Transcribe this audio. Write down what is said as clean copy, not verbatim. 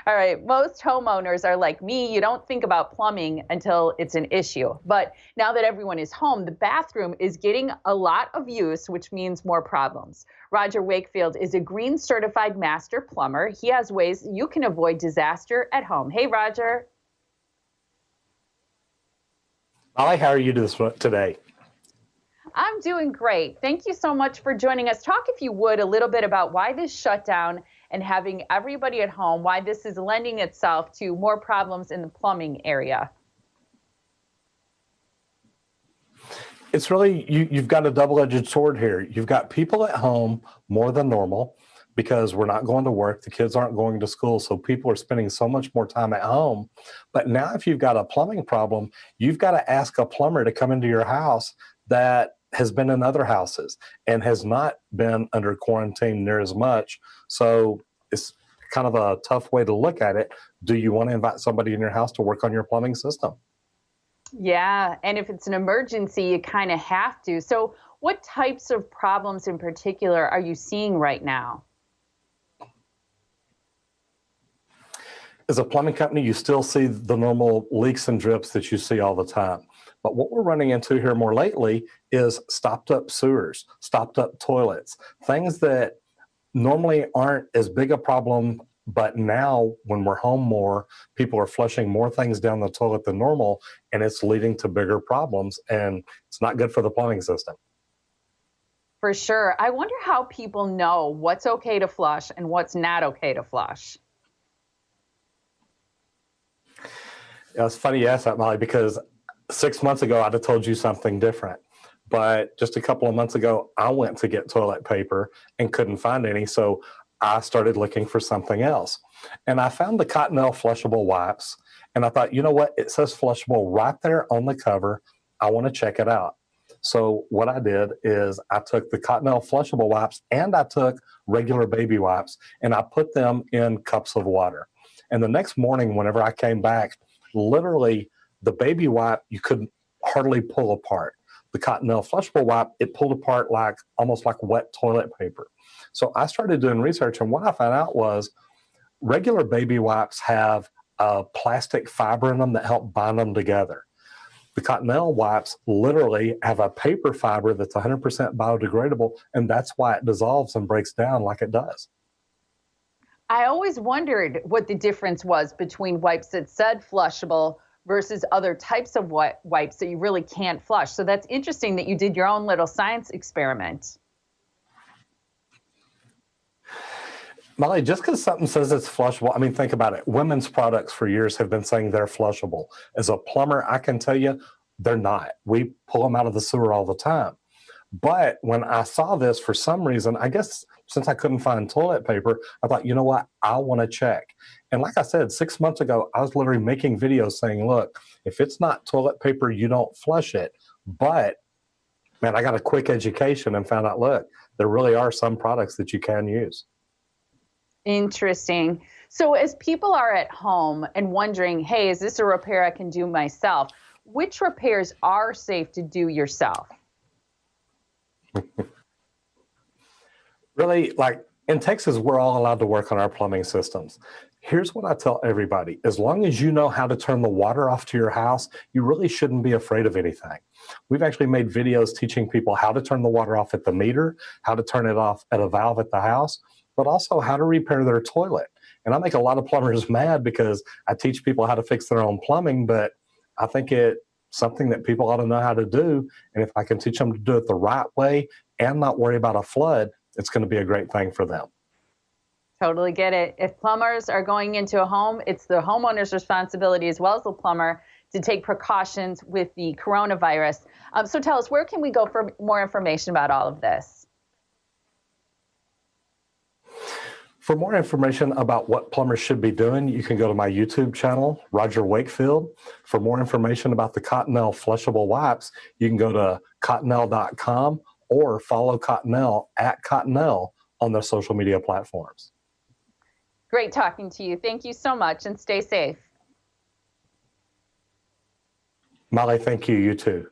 All right. Most homeowners are like me. You don't think about plumbing until it's an issue. But now that everyone is home, the bathroom is getting a lot of use, which means more problems. Roger Wakefield is a green certified master plumber. He has ways you can avoid disaster at home. Hey, Roger. Molly, how are you today? I'm doing great. Thank you so much for joining us. Talk, if you would, a little bit about why this shutdown and having everybody at home, why this is lending itself to more problems in the plumbing area. It's really, you've got a double-edged sword here. You've got people at home more than normal because we're not going to work, the kids aren't going to school, so people are spending so much more time at home. But now if you've got a plumbing problem, you've got to ask a plumber to come into your house that has been in other houses and has not been under quarantine near as much. So it's kind of a tough way to look at it. Do you want to invite somebody in your house to work on your plumbing system? Yeah, and if it's an emergency, you kind of have to. So, what types of problems in particular are you seeing right now? As a plumbing company, you still see the normal leaks and drips that you see all the time. But what we're running into here more lately is stopped up sewers, stopped up toilets, things that normally aren't as big a problem. But now, when we're home more, people are flushing more things down the toilet than normal, and it's leading to bigger problems. And it's not good for the plumbing system. For sure. I wonder how people know what's okay to flush and what's not okay to flush. Yeah, it's funny you ask that, Molly, because 6 months ago, I'd have told you something different. But just a couple of months ago, I went to get toilet paper and couldn't find any. So I started looking for something else. And I found the Cottonelle flushable wipes. And I thought, you know what? It says flushable right there on the cover. I want to check it out. So what I did is I took the Cottonelle flushable wipes and I took regular baby wipes and I put them in cups of water. And the next morning, whenever I came back, literally the baby wipe you could hardly pull apart. The Cottonelle flushable wipe, it pulled apart like almost like wet toilet paper. So I started doing research, and what I found out was regular baby wipes have a plastic fiber in them that help bind them together. The Cottonelle wipes literally have a paper fiber that's 100% biodegradable, and that's why it dissolves and breaks down like it does. I always wondered what the difference was between wipes that said flushable versus other types of wipes that you really can't flush. So that's interesting that you did your own little science experiment. Molly, just because something says it's flushable, I mean, think about it. Women's products for years have been saying they're flushable. As a plumber, I can tell you they're not. We pull them out of the sewer all the time. But when I saw this, for some reason, I guess since I couldn't find toilet paper, I thought, you know what, I want to check. And like I said, 6 months ago, I was literally making videos saying, look, if it's not toilet paper, you don't flush it. But man, I got a quick education and found out, look, there really are some products that you can use. Interesting. So as people are at home and wondering, hey, is this a repair I can do myself? Which repairs are safe to do yourself? Really, like in Texas, we're all allowed to work on our plumbing systems. Here's what I tell everybody. As long as you know how to turn the water off to your house, you really shouldn't be afraid of anything. We've actually made videos teaching people how to turn the water off at the meter, how to turn it off at a valve at the house, but also how to repair their toilet. And I make a lot of plumbers mad because I teach people how to fix their own plumbing, but I think it's something that people ought to know how to do. And if I can teach them to do it the right way and not worry about a flood, it's going to be a great thing for them. Totally get it. If plumbers are going into a home, it's the homeowner's responsibility as well as the plumber to take precautions with the coronavirus. So tell us, where can we go for more information about all of this? For more information about what plumbers should be doing, you can go to my YouTube channel, Roger Wakefield. For more information about the Cottonelle flushable wipes, you can go to cottonelle.com or follow Cottonelle at Cottonelle on their social media platforms. Great talking to you. Thank you so much and stay safe. Molly, thank you. You too.